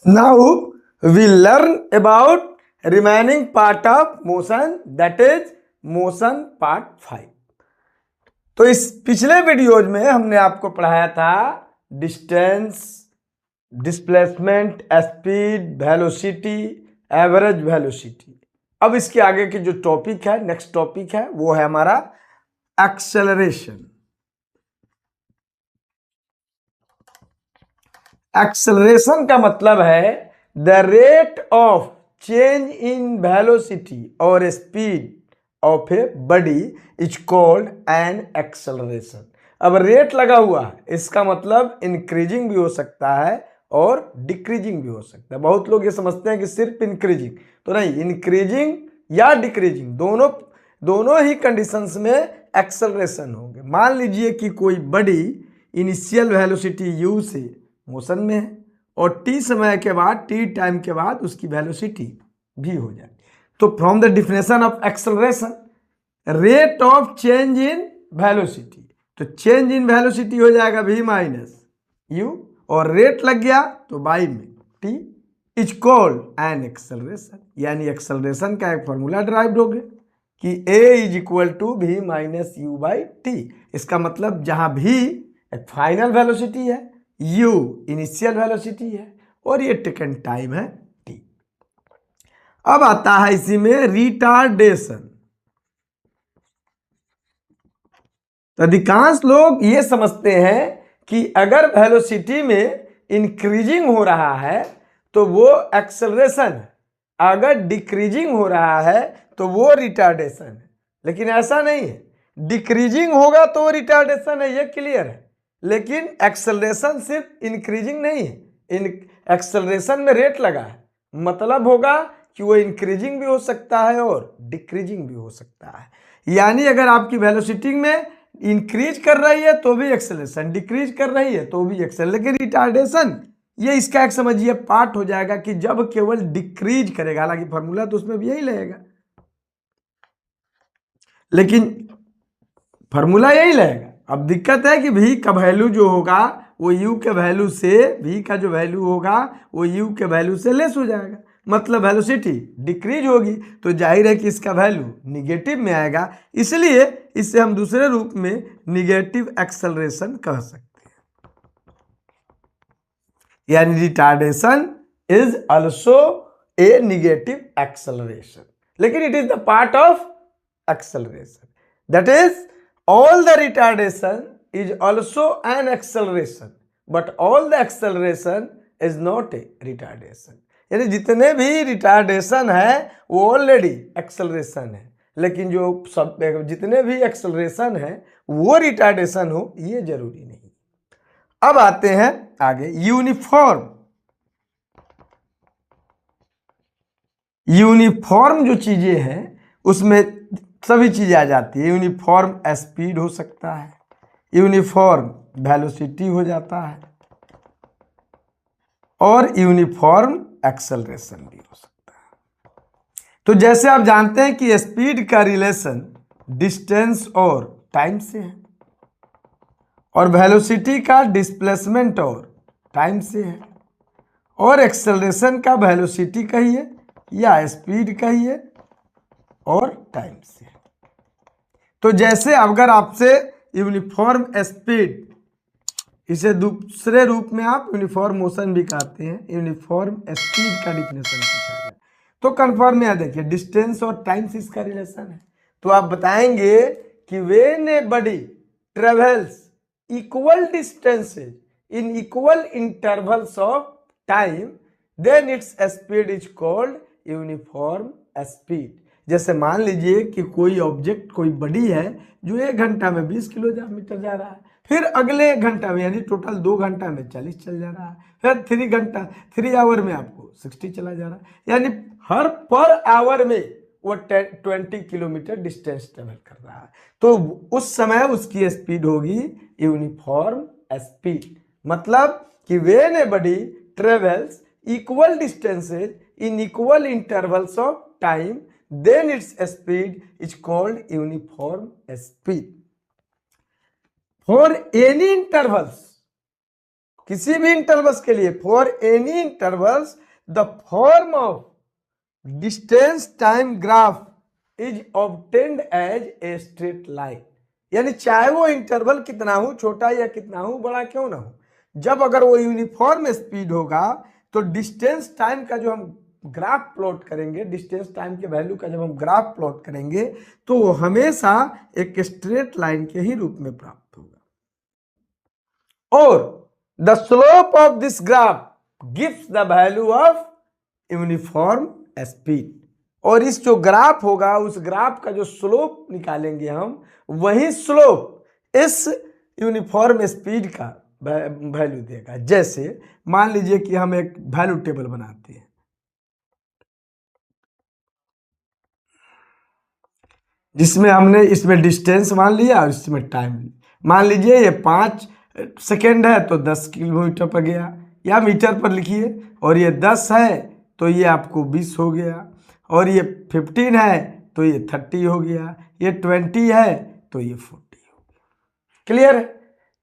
Now we learn about remaining part of motion, that is motion part 5। तो इस पिछले videos में हमने आपको पढ़ाया था distance, displacement, speed, velocity, average velocity. अब इसके आगे की जो टॉपिक है, नेक्स्ट टॉपिक है, वो है हमारा एक्सेलरेशन। एक्सेलरेशन का मतलब है the rate of change in velocity or speed of a body is called an acceleration. अब रेट लगा हुआ है, इसका मतलब इंक्रीजिंग भी हो सकता है और डिक्रीजिंग भी हो सकता है। बहुत लोग ये समझते हैं कि सिर्फ इंक्रीजिंग, तो नहीं, इंक्रीजिंग या डिक्रीजिंग दोनों ही कंडीशंस में एक्सेलरेशन होंगे। मान लीजिए कि कोई बॉडी इनिशियल वेलोसिटी u से मोशन में है और t समय के बाद, t टाइम के बाद उसकी वेलोसिटी भी हो जाए, तो from the definition of acceleration rate of change in velocity, तो चेंज इन वेलोसिटी हो जाएगा v माइनस u और रेट लग गया तो बाई में t is called an acceleration. यानी एक्सेलरेशन का एक फॉर्मूला ड्राइव हो गया कि a is equal to v minus u by t. इसका मतलब जहां v एक फाइनल वेलोसिटी है, u इनिशियल वेलोसिटी है और ये टेकन टाइम है t। अब आता है इसी में रिटार्डेशन। तो अधिकांश लोग ये समझते हैं कि अगर वेलोसिटी में इंक्रीजिंग हो रहा है तो वो एक्सेलरेशन है, अगर डिक्रीजिंग हो रहा है तो वो रिटार्डेशन है। लेकिन ऐसा नहीं है, डिक्रीजिंग होगा तो रिटार्डेशन है, ये क्लियर है। लेकिन एक्सेलरेशन सिर्फ इंक्रीजिंग नहीं है, एक्सेलरेशन में रेट लगा है, मतलब होगा कि वो इंक्रीजिंग भी हो सकता है और डिक्रीजिंग भी हो सकता है। यानी अगर आपकी वेलोसिटी में इंक्रीज कर रही है तो भी एक्सेलरेशन, डिक्रीज कर रही है तो भी एक्सेलरेशन। लेकिन रिटार्डेशन ये इसका एक समझिए पार्ट हो जाएगा कि जब केवल डिक्रीज करेगा, हालांकि फॉर्मूला तो उसमें भी यही लगेगा, लेकिन फॉर्मूला यही लगेगा। अब दिक्कत है कि v का वैल्यू जो होगा वो u के वैल्यू से, v का जो वैल्यू होगा वो u के वैल्यू से लेस हो जाएगा, मतलब वेलोसिटी डिक्रीज होगी, तो जाहिर है कि इसका वैल्यू निगेटिव में आएगा। इसलिए इसे हम दूसरे रूप में निगेटिव एक्सेलरेशन कह सकते हैं। यानी retardation is also a negative acceleration, लेकिन it is the part of acceleration. That is all the retardation is also an acceleration, but all the acceleration is not a retardation। यानी जितने भी retardation है वो ऑलरेडी एक्सेलरेशन है, लेकिन जो सब जितने भी एक्सेलरेशन है वो रिटार्डेशन हो ये जरूरी नहीं। अब आते हैं आगे, यूनिफॉर्म जो चीजें हैं उसमें सभी चीजें आ जाती है। यूनिफॉर्म स्पीड हो सकता है, यूनिफॉर्म वेलोसिटी हो जाता है और यूनिफॉर्म एक्सेलरेशन भी हो सकता है। तो जैसे आप जानते हैं कि स्पीड का रिलेशन डिस्टेंस और टाइम से है और वेलोसिटी का डिस्प्लेसमेंट और टाइम से है और एक्सेलरेशन का वेलोसिटी कहिए या स्पीड कहिए और टाइम से। तो जैसे अगर आपसे यूनिफॉर्म स्पीड, इसे दूसरे रूप में आप यूनिफॉर्म मोशन भी कहते हैं, यूनिफॉर्म स्पीड का डिफिनेशन पूछा जाए तो कंफर्म में देखिए डिस्टेंस और टाइम से इसका रिलेशन है। तो आप बताएंगे कि when a body travels equal distances in equal intervals of time then its speed is called uniform speed. जैसे मान लीजिए कि कोई ऑब्जेक्ट, कोई बॉडी है जो 1 घंटा में 20 किलोमीटर जा रहा है, फिर अगले 1 घंटा में यानी टोटल 2 घंटा में 40 चल जा रहा है, फिर 3 आवर में आपको 60 चला जा रहा है, यानी हर पर आवर में वो 20 किलोमीटर डिस्टेंस ट्रेवल कर रहा है। तो उस समय उसकी स्पीड होगी यूनिफॉर्म स्पीड। मतलब कि when a body travels equal distances in equal intervals of time then its speed is called uniform speed for any intervals किसी भी इंटरवल्स के लिए, for any intervals the form of distance time graph is obtained as a straight line. यानी चाहे वो interval कितना हो, छोटा या कितना हो, बड़ा क्यों ना हो, जब अगर वो यूनिफॉर्म स्पीड होगा तो डिस्टेंस टाइम का जो हम ग्राफ प्लॉट करेंगे, डिस्टेंस टाइम के वैल्यू का जब हम ग्राफ प्लॉट करेंगे तो वो हमेशा एक स्ट्रेट लाइन के ही रूप में प्राप्त होगा। और the slope of this graph gives the value of uniform speed. और इस जो ग्राफ होगा उस ग्राफ का जो स्लोप निकालेंगे हम, वही स्लोप इस यूनिफॉर्म स्पीड का वैल्यू देगा। जैसे मान लीजिए कि हम एक वैल्यू टेबल बनाते हैं, जिसमें हमने इसमें डिस्टेंस मान लिया और इसमें टाइम लिया। मान लीजिए ये 5 सेकेंड है तो 10 किलोमीटर पर गया, या मीटर पर लिखिए। और ये 10 है तो ये आपको 20 हो गया, और ये 15 है तो ये 30 हो गया, ये 20 है तो ये 40 हो गया। क्लियर है?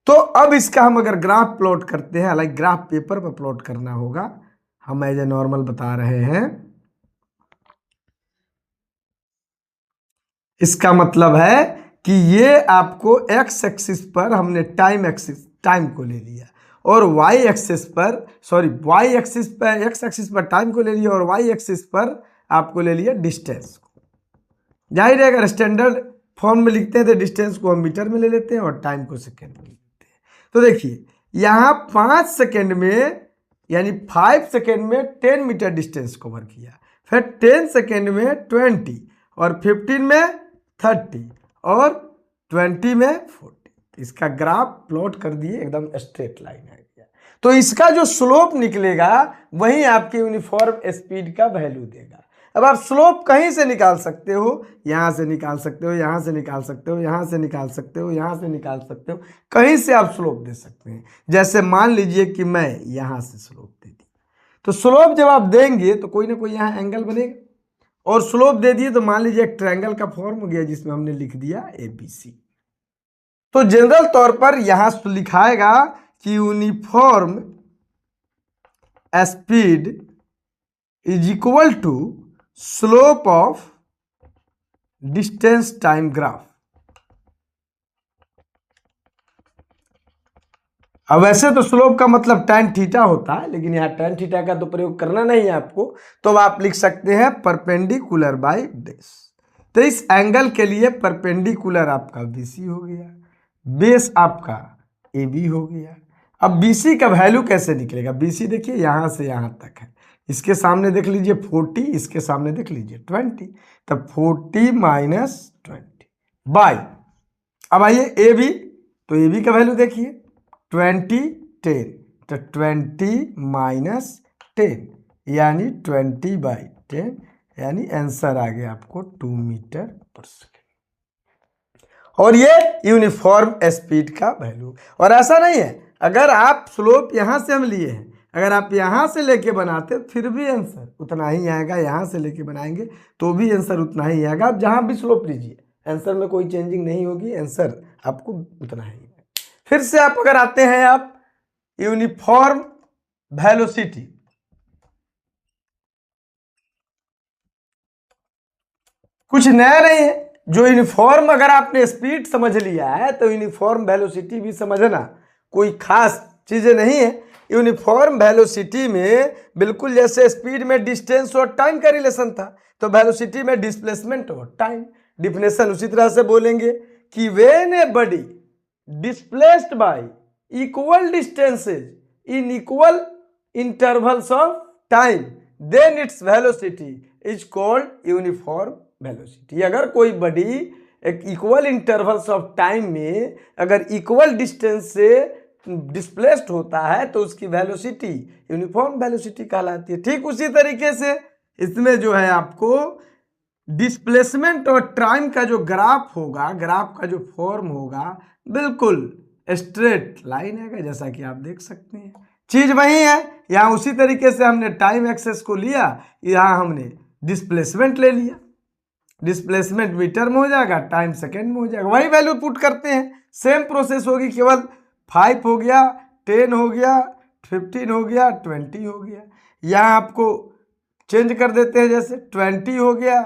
तो अब इसका हम अगर ग्राफ प्लॉट करते हैं, हालांकि ग्राफ पेपर पर प्लॉट करना होगा, हम एज ए नॉर्मल बता रहे हैं। इसका मतलब है कि ये आपको एक्स एक्सिस पर हमने टाइम को ले लिया, और वाई एक्सिस पर, सॉरी वाई एक्सिस पर, एक्स एक्सिस पर टाइम को ले लिया, और वाई एक्सिस पर आपको ले लिया डिस्टेंस को। जाहिर है अगर स्टैंडर्ड फॉर्म में लिखते हैं तो डिस्टेंस को हम मीटर में ले लेते हैं और टाइम को सेकेंड में लेते हैं। तो देखिए यहाँ 5 सेकेंड में, यानी 5 सेकेंड में 10 मीटर डिस्टेंस कवर किया, फिर 10 सेकेंड में 20, और 15 में 30, और 20 में 40। इसका ग्राफ प्लॉट कर दिए, एकदम स्ट्रेट लाइन आ गया। तो इसका जो स्लोप निकलेगा वही आपके यूनिफॉर्म स्पीड का वैल्यू देगा। अब आप स्लोप कहीं से निकाल सकते हो, यहाँ से निकाल सकते हो, यहाँ से निकाल सकते हो, यहाँ से निकाल सकते हो, यहाँ से निकाल सकते हो, कहीं से आप स्लोप दे सकते हैं। जैसे मान लीजिए कि मैं यहाँ से स्लोप दे दी, तो स्लोप जब आप देंगे तो कोई ना कोई यहाँ एंगल बनेगा, और स्लोप दे दिए तो मान लीजिए एक ट्रायंगल का फॉर्म हो गया जिसमें हमने लिख दिया ABC। तो जनरल तौर पर यहां लिखाएगा कि uniform speed is equal to slope of distance time graph. अब वैसे तो स्लोप का मतलब tan थीटा होता है, लेकिन यहाँ tan थीटा का तो प्रयोग करना नहीं है आपको, तो आप लिख सकते हैं परपेंडिकुलर बाय बेस। तो इस एंगल के लिए परपेंडिकुलर आपका BC हो गया, बेस आपका AB हो गया। अब BC का वैल्यू कैसे निकलेगा? BC देखिए यहाँ से यहाँ तक है, इसके सामने देख लीजिए 40, इसके सामने देख लीजिए 20, तब 40 माइनस 20 बाय, अब आइए AB, तो AB का वैल्यू देखिए 20 10, तो 20 माइनस 10 यानी 20/10, यानी आंसर आ गया आपको 2 मीटर पर सेकेंड। और ये यूनिफॉर्म स्पीड का वैल्यू। और ऐसा नहीं है, अगर आप स्लोप यहाँ से हम लिए हैं, अगर आप यहाँ से लेके बनाते फिर भी आंसर उतना ही आएगा, यहाँ से लेके बनाएंगे तो भी आंसर उतना ही आएगा। आप जहाँ भी स्लोप लीजिए आंसर में कोई चेंजिंग नहीं होगी, आंसर आपको उतना ही। फिर से आप अगर आते हैं आप यूनिफॉर्म वेलोसिटी, कुछ नया नहीं है। जो यूनिफॉर्म अगर आपने स्पीड समझ लिया है तो यूनिफॉर्म वेलोसिटी भी समझना कोई खास चीजें नहीं है। यूनिफॉर्म वेलोसिटी में बिल्कुल जैसे स्पीड में डिस्टेंस और टाइम का रिलेशन था, तो वेलोसिटी में डिस्प्लेसमेंट और टाइम। डिफिनेशन उसी तरह से बोलेंगे कि when a body displaced by equal distances in equal intervals of time, then its velocity is called uniform velocity। अगर कोई बॉडी एक इक्वल इंटरवल्स ऑफ टाइम में अगर इक्वल डिस्टेंस से डिस्प्लेस्ड होता है तो उसकी वेलोसिटी यूनिफॉर्म वेलोसिटी कहलाती है। ठीक उसी तरीके से इसमें जो है आपको डिस्प्लेसमेंट और टाइम का जो ग्राफ होगा, ग्राफ का जो फॉर्म होगा बिल्कुल स्ट्रेट लाइन है, जैसा कि आप देख सकते हैं। चीज वही है, यहाँ उसी तरीके से हमने टाइम एक्सेस को लिया, यहाँ हमने डिस्प्लेसमेंट ले लिया। डिस्प्लेसमेंट मीटर में हो जाएगा, टाइम सेकेंड में हो जाएगा, वही वैल्यू पुट करते हैं, सेम प्रोसेस होगी, केवल 5 हो गया, 10 हो गया, 15 हो गया, 20 हो गया। यहाँ आपको चेंज कर देते हैं, जैसे 20 हो गया,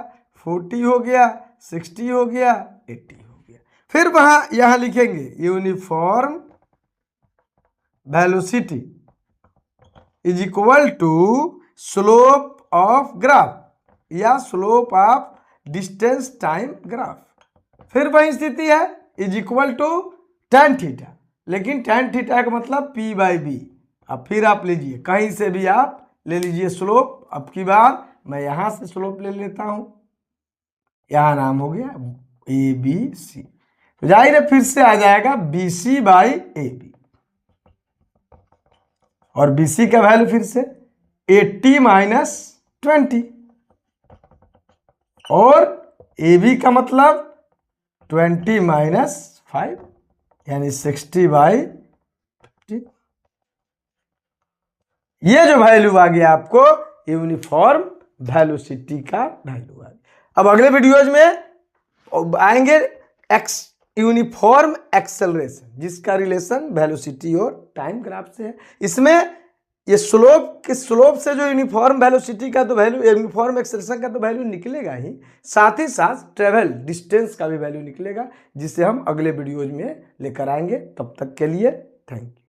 40 हो गया, 60 हो गया, 80 हो गया। फिर वहाँ यहाँ लिखेंगे uniform velocity is equal to slope of graph या slope of distance time graph. फिर वही स्थिति है, is equal to tan theta, लेकिन tan थीटा का मतलब p/b। अब फिर आप लीजिए, कहीं से भी आप ले लीजिए स्लोप। अब की बार मैं यहां से स्लोप ले लेता हूं, यहां नाम हो गया ABC, तो जाहिर है फिर से आ जाएगा BC/AB, और BC का वैल्यू फिर से 80 - 20, और AB का मतलब 20 - 5 यानी 60/50। ये जो वैल्यू आ गया आपको यूनिफॉर्म वेलोसिटी का वैल्यू आ गया। अब अगले वीडियोज में आएंगे यूनिफॉर्म एक्सेलरेशन, जिसका रिलेशन वेलोसिटी और टाइम ग्राफ से है। इसमें ये स्लोप से जो यूनिफॉर्म वेलोसिटी का तो वैल्यू, यूनिफॉर्म एक्सेलरेशन का तो वैल्यू निकलेगा ही, साथ ही साथ ट्रेवल डिस्टेंस का भी वैल्यू निकलेगा, जिसे हम अगले वीडियोज में लेकर आएंगे। तब तक के लिए थैंक यू।